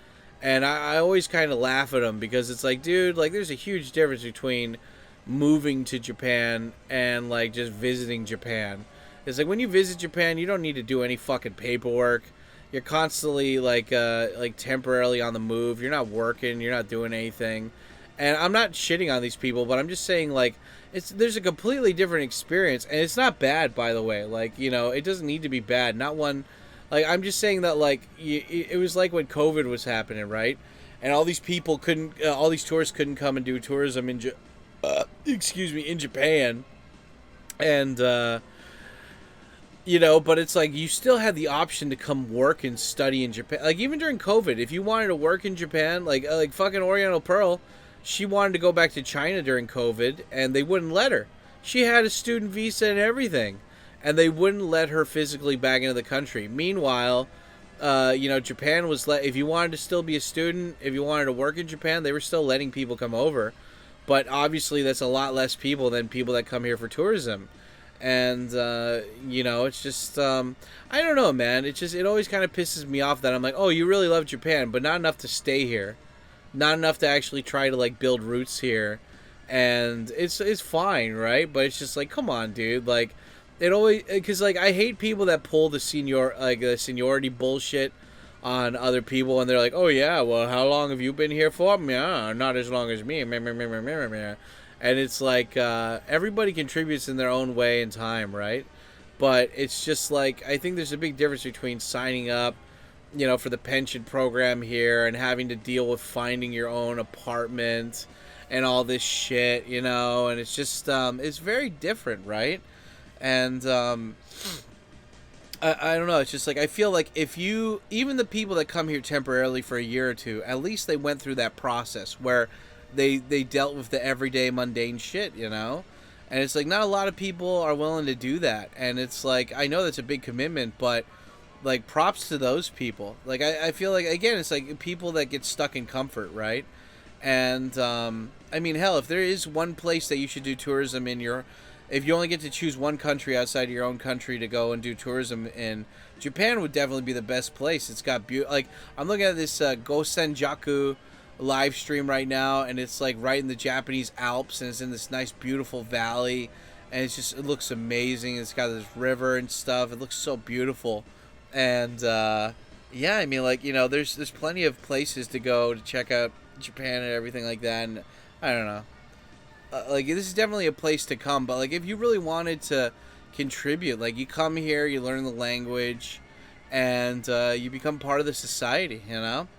and I always kind of laugh at them because it's like, dude, like there's a huge difference between moving to Japan and like just visiting Japan. It's like when you visit Japan, you don't need to do any fucking paperwork. You're constantly like temporarily on the move. You're not working, you're not doing anything. And I'm not shitting on these people, but I'm just saying, like, there's a completely different experience, and it's not bad, by the way. Like, it doesn't need to be bad. Not one, like, I'm just saying that, like, it was like when COVID was happening, right? And all these people couldn't, all these tourists couldn't come and do tourism in Japan, and but it's like you still had the option to come work and study in Japan. Like, even during COVID, if you wanted to work in Japan, like fucking Oriental Pearl. She wanted to go back to China during COVID, and they wouldn't let her. She had a student visa and everything, and they wouldn't let her physically back into the country. Meanwhile, Japan was if you wanted to still be a student, if you wanted to work in Japan, they were still letting people come over. But obviously, that's a lot less people than people that come here for tourism. And, it's just, I don't know, man. It always kind of pisses me off that I'm like, oh, you really love Japan, but not enough to stay here. Not enough to actually try to like build roots here, and it's fine, right? But it's just like, come on, dude. Like, it always, because like I hate people that pull the seniority bullshit on other people, and they're like, oh yeah, well, how long have you been here for? Yeah, not as long as me. And it's like everybody contributes in their own way and time, right? But it's just like, I think there's a big difference between signing up, for the pension program here and having to deal with finding your own apartment and all this shit, and it's just, it's very different, right? And, I don't know, it's just like, I feel like even the people that come here temporarily for a year or two, at least they went through that process where they dealt with the everyday mundane shit, and it's like, not a lot of people are willing to do that, and it's like, I know that's a big commitment, but like, props to those people. Like, I feel like, again, it's like people that get stuck in comfort, right? And I mean, hell, if there is one place that you should do tourism in if you only get to choose one country outside of your own country to go and do tourism in, Japan would definitely be the best place. It's got like, I'm looking at this Gosenjaku live stream right now, and it's like right in the Japanese Alps, and it's in this nice beautiful valley, and it looks amazing. It's got this river and stuff. It looks so beautiful. And yeah, I mean, like, there's plenty of places to go to check out Japan and everything like that, and I don't know, like, this is definitely a place to come. But like, if you really wanted to contribute, like, you come here, you learn the language, and you become part of the society, and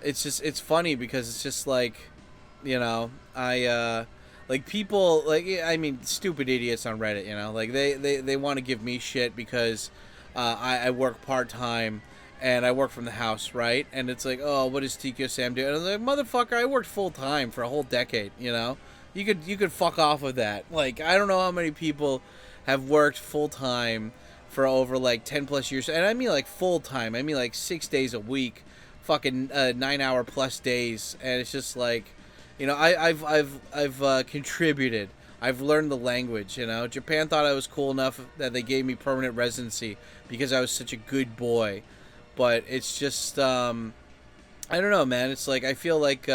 it's funny because it's just like, like, people, like, I mean, stupid idiots on Reddit, like, they want to give me shit because I work part-time and I work from the house, right? And it's like, oh, what does TQ Sam do? And I'm like, motherfucker, I worked full-time for a whole decade, You could fuck off with that. Like, I don't know how many people have worked full-time for over, like, 10 plus years. And I mean, like, full-time. I mean, like, 6 days a week, fucking 9-hour plus days. And it's just like, I've contributed. I've learned the language, Japan thought I was cool enough that they gave me permanent residency because I was such a good boy. But it's just, I don't know, man. It's like, I feel like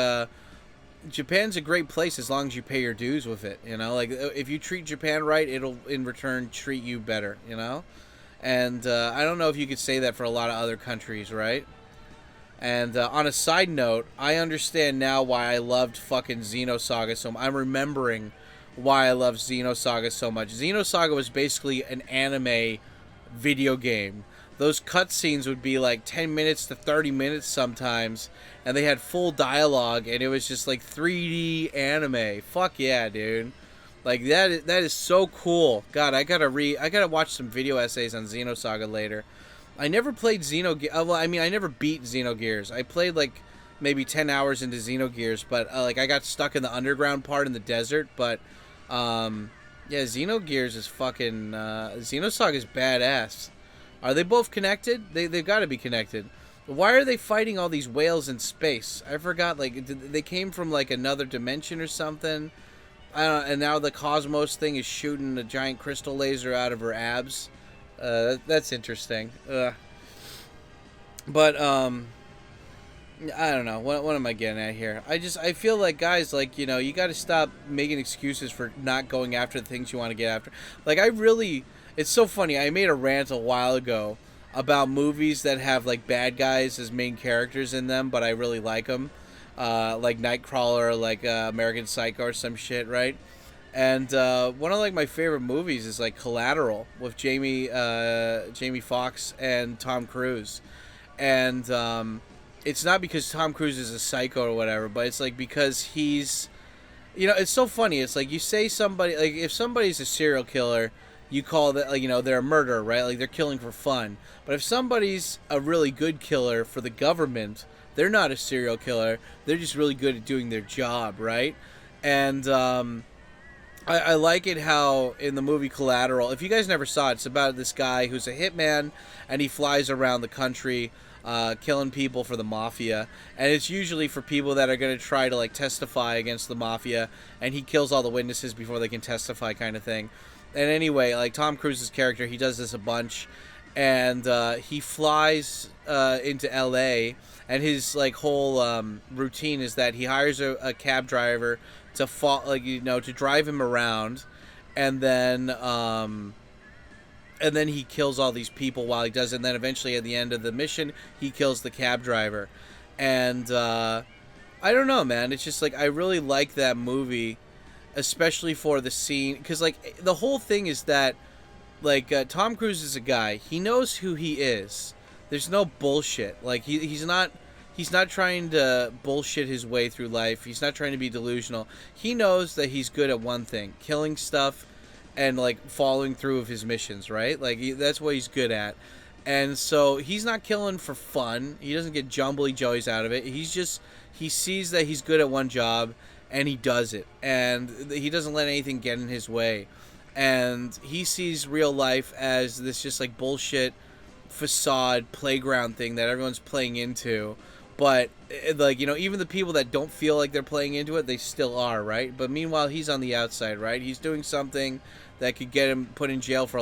Japan's a great place as long as you pay your dues with it. You know, like if you treat Japan right, it'll in return treat you better. You know, and I don't know if you could say that for a lot of other countries, right? And on a side note, I understand now why I loved fucking Xenosaga so much. I'm remembering why I loved Xenosaga so much. Xenosaga was basically an anime video game. Those cutscenes would be like 10 minutes to 30 minutes sometimes, and they had full dialogue, and it was just like 3D anime. Fuck yeah, dude. Like that is so cool. God, I gotta watch some video essays on Xenosaga later. I never played well, I mean, I never beat Xenogears. I played like maybe 10 hours into Xenogears, but like I got stuck in the underground part in the desert. But yeah, Xenogears is fucking Xenosaga is badass. Are they both connected? They've got to be connected. Why are they fighting all these whales in space? I forgot. Like they came from like another dimension or something. I don't know, and now the Cosmos thing is shooting a giant crystal laser out of her abs. That's interesting. But I don't know. What am I getting at here? I feel like, guys, like, you know, you got to stop making excuses for not going after the things you want to get after. Like, it's so funny. I made a rant a while ago about movies that have like bad guys as main characters in them, but I really like them. Like Nightcrawler, like American Psycho or some shit, right? And one of like my favorite movies is like Collateral with Jamie Foxx and Tom Cruise. And it's not because Tom Cruise is a psycho or whatever, but it's like because he's, you know, it's so funny. It's like you say somebody, like if somebody's a serial killer, you call that, like, you know, they're a murderer, right? Like they're killing for fun. But if somebody's a really good killer for the government, they're not a serial killer. They're just really good at doing their job, right? And I like it how in the movie Collateral, if you guys never saw it, it's about this guy who's a hitman and he flies around the country killing people for the mafia. And it's usually for people that are going to try to like testify against the mafia, and he kills all the witnesses before they can testify, kind of thing. And anyway, like Tom Cruise's character, he does this a bunch, and he flies into LA, and his like whole routine is that he hires a cab driver to to drive him around, and then he kills all these people while he does it. And then eventually at the end of the mission, he kills the cab driver. And I don't know, man. It's just like I really like that movie, especially for the scene, because like the whole thing is that like Tom Cruise is a guy. He knows who he is. There's no bullshit. Like he's not trying to bullshit his way through life. He's not trying to be delusional. He knows that he's good at one thing: killing stuff and like following through of his missions, right? Like that's what he's good at. And so he's not killing for fun. He doesn't get jumbly joys out of it. He sees that he's good at one job and he does it. And he doesn't let anything get in his way. And he sees real life as this just like bullshit facade playground thing that everyone's playing into. But like, you know, even the people that don't feel like they're playing into it, they still are, right? But meanwhile, he's on the outside, right? He's doing something that could get him put in jail for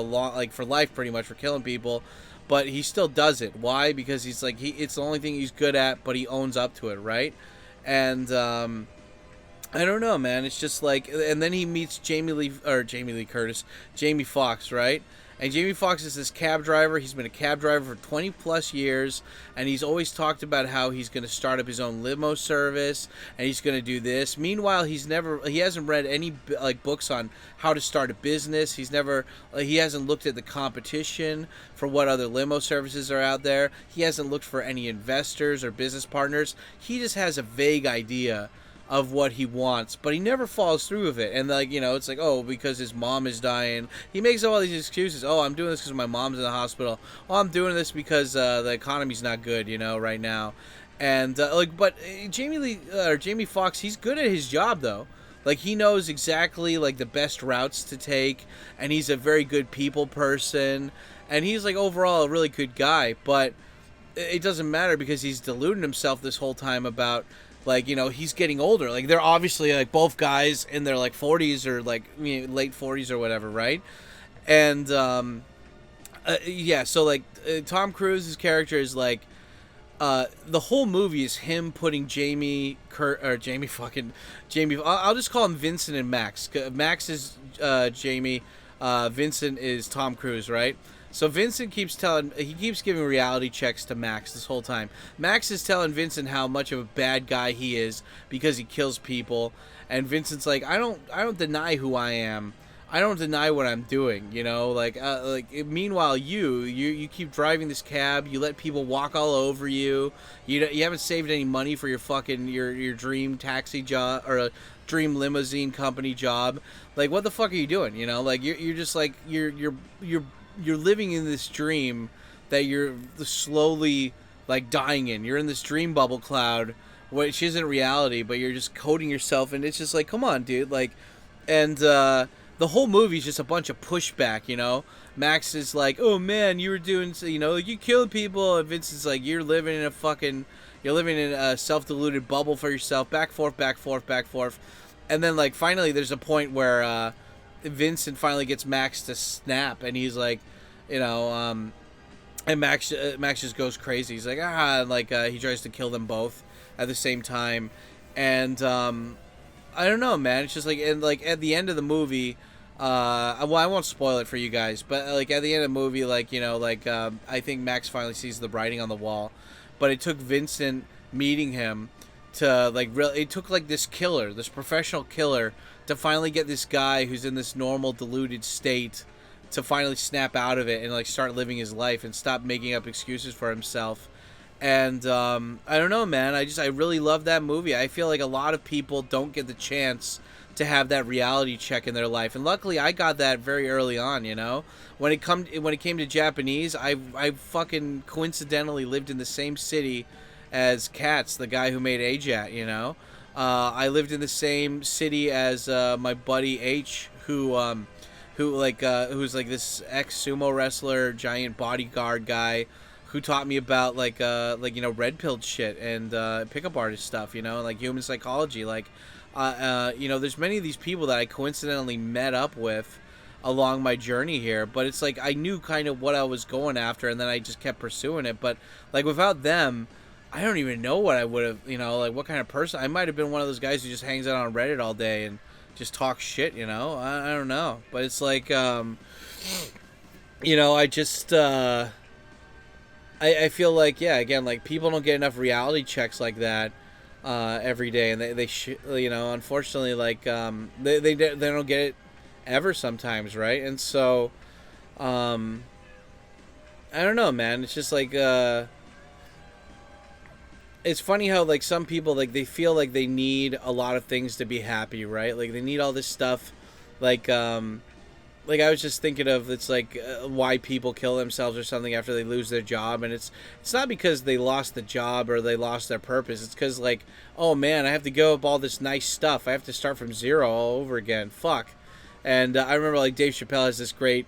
for life, pretty much, for killing people. But he still does it. Why? Because he's like it's the only thing he's good at, but he owns up to it, right? And I don't know, man. It's just like, and then he meets Jamie Foxx, right? And Jamie Foxx is this cab driver. He's been a cab driver for 20 plus years, and he's always talked about how he's going to start up his own limo service, and he's going to do this. Meanwhile, he hasn't read any like books on how to start a business. He hasn't looked at the competition for what other limo services are out there. He hasn't looked for any investors or business partners. He just has a vague idea of what he wants, but he never follows through with it. And like, you know, it's like, oh, because his mom is dying. He makes up all these excuses. Oh, I'm doing this because my mom's in the hospital. Oh, I'm doing this because the economy's not good, you know, right now. And but Jamie Foxx, he's good at his job though. Like he knows exactly like the best routes to take, and he's a very good people person, and he's like overall a really good guy. But it doesn't matter because he's deluding himself this whole time about, like, you know, he's getting older. Like, they're obviously, like, both guys in their, like, 40s or, like, you know, late 40s or whatever, right? And, yeah, so, like, Tom Cruise's character is, like, the whole movie is him putting Jamie. I'll just call him Vincent and Max. Max is Jamie. Vincent is Tom Cruise, right? So Vincent keeps giving reality checks to Max this whole time. Max is telling Vincent how much of a bad guy he is because he kills people, and Vincent's like, I don't deny who I am. I don't deny what I'm doing, you know. Meanwhile, you keep driving this cab. You let people walk all over you. You haven't saved any money for your dream taxi job or a dream limousine company job. Like, what the fuck are you doing? You know, like you're just like you're living in this dream that you're slowly like dying in. You're in this dream bubble cloud, which isn't reality, but you're just coding yourself, and it's just like, come on, dude, like, and the whole movie is just a bunch of pushback, you know. Max is like, oh man, you were doing, you know, you killed people, and Vincent's like, you're living in a self-deluded bubble for yourself, back forth, and then like finally there's a point where Vincent finally gets Max to snap, and he's like, you know, and Max just goes crazy. He's like, and like he tries to kill them both at the same time, and I don't know, man. It's just like, and like at the end of the movie, well, I won't spoil it for you guys, but like at the end of the movie, like, you know, like I think Max finally sees the writing on the wall, but it took Vincent meeting him to like it took like this professional killer, to finally get this guy who's in this normal deluded state to finally snap out of it and like start living his life and stop making up excuses for himself. And I don't know, man. I really love that movie. I feel like a lot of people don't get the chance to have that reality check in their life, and luckily I got that very early on. You know, when it came to Japanese, I fucking coincidentally lived in the same city as Katz, the guy who made ADVJapan. You know, I lived in the same city as my buddy H, who's like this ex sumo wrestler, giant bodyguard guy, who taught me about like you know, red pilled shit and pickup artist stuff, you know, like human psychology. Like you know, there's many of these people that I coincidentally met up with along my journey here, but it's like I knew kind of what I was going after, and then I just kept pursuing it. But like without them, I don't even know what I would have, you know, like what kind of person I might have been. One of those guys who just hangs out on Reddit all day and just talks shit, you know. I don't know, but it's like you know, I just I feel like, yeah, again, like people don't get enough reality checks like that every day, and they you know, unfortunately, like they don't get it ever sometimes, right? And so I don't know, man. It's just like it's funny how like some people, like they feel like they need a lot of things to be happy, right? Like they need all this stuff, like I was just thinking of, it's like why people kill themselves or something after they lose their job, and it's not because they lost the job or they lost their purpose. It's because like, oh man, I have to give up all this nice stuff. I have to start from zero all over again. Fuck. And I remember like Dave Chappelle has this great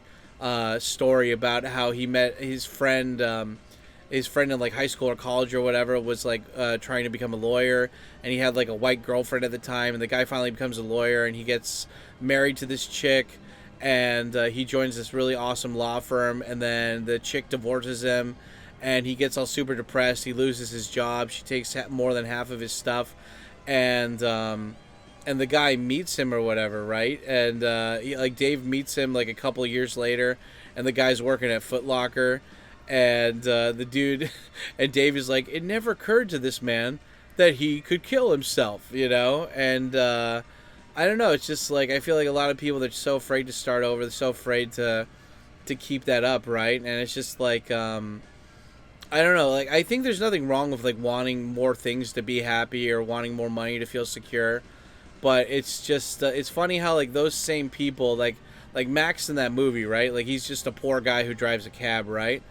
story about how he met his friend in like high school or college or whatever was like trying to become a lawyer, and he had like a white girlfriend at the time, and the guy finally becomes a lawyer, and he gets married to this chick, and he joins this really awesome law firm, and then the chick divorces him, and he gets all super depressed. He loses his job. She takes more than half of his stuff, and the guy meets him or whatever, right? And like Dave meets him like a couple of years later, and the guy's working at Foot Locker, and the dude and Dave is like, it never occurred to this man that he could kill himself, you know? And I don't know, it's just like I feel like a lot of people, they're so afraid to start over, they're so afraid to keep that up, right? And it's just like I don't know, like I think there's nothing wrong with like wanting more things to be happy or wanting more money to feel secure, but it's just it's funny how like those same people, like Max in that movie, right? Like he's just a poor guy who drives a cab, right?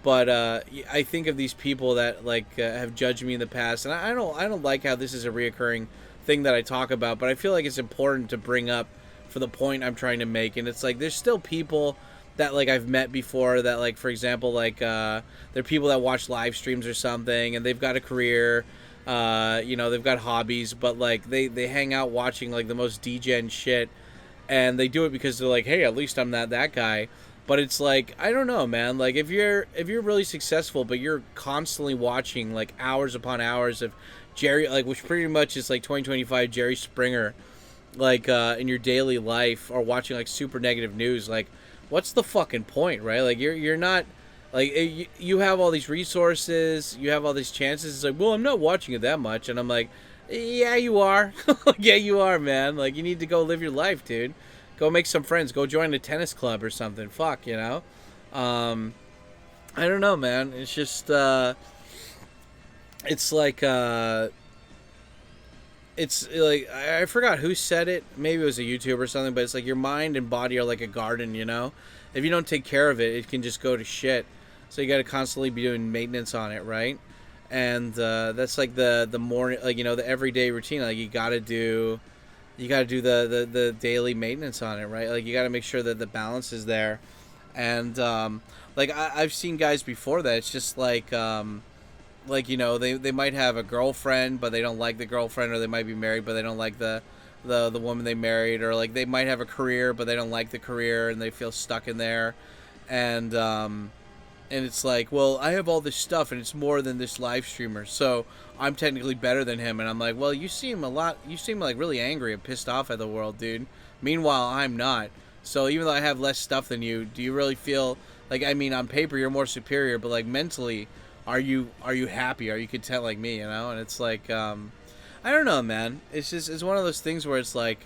But I think of these people that like have judged me in the past, and I don't like how this is a reoccurring thing that I talk about, but I feel like it's important to bring up for the point I'm trying to make. And it's like there's still people that like I've met before that, like, for example, like they're people that watch live streams or something, and they've got a career, you know, they've got hobbies, but like they hang out watching like the most degen shit, and they do it because they're like, hey, at least I'm not that guy. But it's like, I don't know, man. Like if you're really successful, but you're constantly watching like hours upon hours of Jerry, like which pretty much is like 2025 Jerry Springer, like in your daily life, or watching like super negative news, like what's the fucking point, right? Like you're not like you have all these resources, you have all these chances. It's like, well, I'm not watching it that much, and I'm like, yeah, you are. Yeah, you are, man. Like you need to go live your life, dude. Go make some friends. Go join a tennis club or something. Fuck, you know? I don't know, man. It's just, it's like, I forgot who said it. Maybe it was a YouTuber or something, but it's like your mind and body are like a garden, you know? If you don't take care of it, it can just go to shit. So you got to constantly be doing maintenance on it, right? And that's like the morning, like, you know, the everyday routine. Like you got to do the daily maintenance on it, right? Like you got to make sure that the balance is there. And like I've seen guys before that it's just like you know, they might have a girlfriend but they don't like the girlfriend, or they might be married but they don't like the woman they married, or like they might have a career but they don't like the career and they feel stuck in there. And it's like, well, I have all this stuff and it's more than this live streamer, so I'm technically better than him. And I'm like, well, you seem like really angry and pissed off at the world, dude. Meanwhile, I'm not. So even though I have less stuff than you, do you really feel like, I mean, on paper you're more superior, but like mentally, are you happy? Are you content like me, you know? And it's like, I don't know, man. It's one of those things where it's like,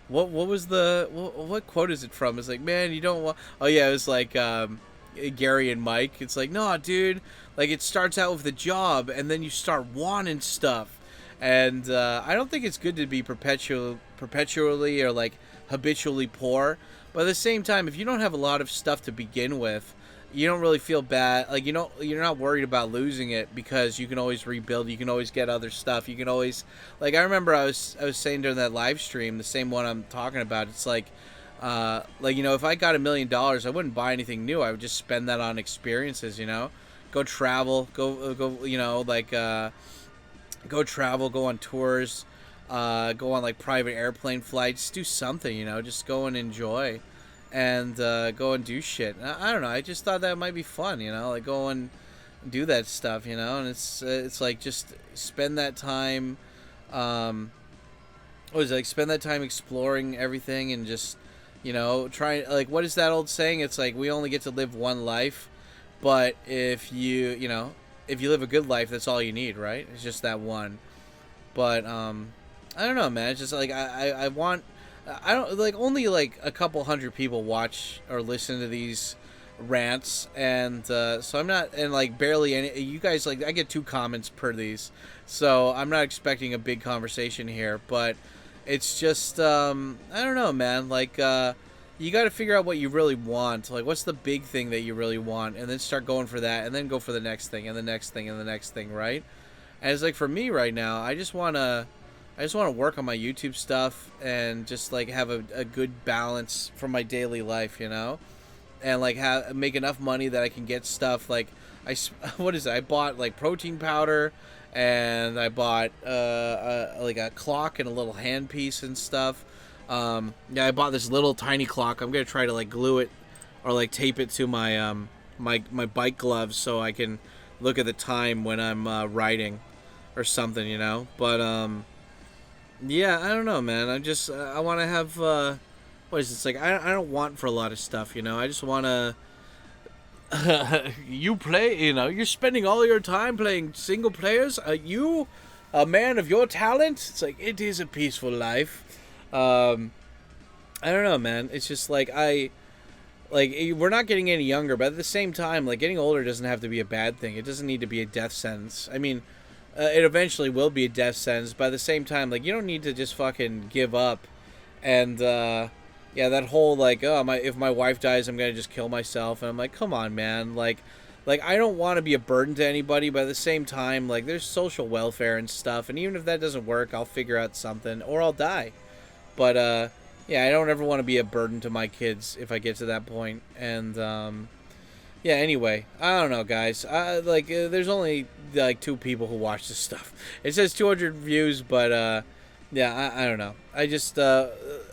what was what quote is it from? It's like, man, you don't want, oh yeah, it was like, Gary and Mike. It's like, no, dude, like it starts out with a job and then you start wanting stuff. And I don't think it's good to be perpetually or like habitually poor. But at the same time, if you don't have a lot of stuff to begin with, you don't really feel bad. Like, you know, you're not worried about losing it because you can always rebuild. You can always get other stuff. You can always, like, I remember I was saying during that live stream, the same one I'm talking about. It's like, you know, if I got $1 million, I wouldn't buy anything new. I would just spend that on experiences, you know, go travel, go, you know, like, go travel, go on tours, go on like private airplane flights, do something, you know, just go and enjoy and, go and do shit. I don't know. I just thought that might be fun, you know, like go and do that stuff, you know, and it's like, just spend that time, spend that time exploring everything and just, you know, try, like, what is that old saying? It's like, we only get to live one life, but if you live a good life, that's all you need, right? It's just that one. But, I don't know, man. It's just, like, I don't, like, only, like, a couple hundred people watch or listen to these rants, and, so I'm not, and, like, barely any, you guys, like, I get 2 comments per these, so I'm not expecting a big conversation here, but it's just, I don't know, man. Like, you got to figure out what you really want. Like, what's the big thing that you really want? And then start going for that. And then go for the next thing, and the next thing, and the next thing, right? And it's like, for me right now, I just want to work on my YouTube stuff and just, like, have a good balance for my daily life, you know? And, like, make enough money that I can get stuff. Like, what is it? I bought, like, protein powder, and I bought like a clock and a little handpiece and stuff. Yeah, I bought this little tiny clock. I'm gonna try to like glue it or like tape it to my my bike gloves so I can look at the time when I'm riding or something, you know. But yeah, I don't know, man. I want to have what is this, like? I don't want for a lot of stuff, you know. I just want to. You play, you know, you're spending all your time playing single players. Are you a man of your talent? It's like, it is a peaceful life. I don't know, man. It's just like, we're not getting any younger, but at the same time, like, getting older doesn't have to be a bad thing. It doesn't need to be a death sentence. I mean, it eventually will be a death sentence, but at the same time, like, you don't need to just fucking give up. And, yeah, that whole, like, oh, if my wife dies, I'm gonna just kill myself. And I'm like, come on, man. Like I don't want to be a burden to anybody, but at the same time, like, there's social welfare and stuff. And even if that doesn't work, I'll figure out something, or I'll die. But, yeah, I don't ever want to be a burden to my kids if I get to that point. And, yeah, anyway, I don't know, guys. There's only, like, 2 people who watch this stuff. It says 200 views, but, yeah, I don't know. I just,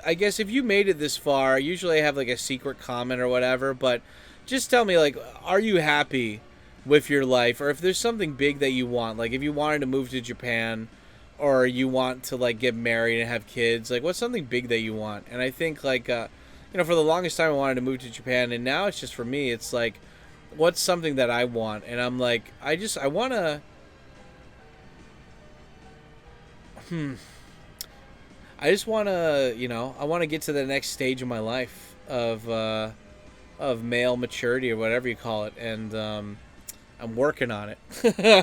I guess if you made it this far, usually I have like a secret comment or whatever, but just tell me, like, are you happy with your life? Or if there's something big that you want, like if you wanted to move to Japan or you want to like get married and have kids, like what's something big that you want? And I think like, for the longest time I wanted to move to Japan, and now it's just for me, it's like, what's something that I want? And I'm like, I want to, I just want to, I want to get to the next stage of my life of male maturity or whatever you call it, and I'm working on it.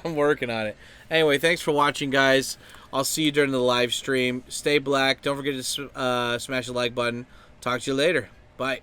I'm working on it. Anyway, thanks for watching, guys. I'll see you during the live stream. Stay black. Don't forget to smash the like button. Talk to you later. Bye.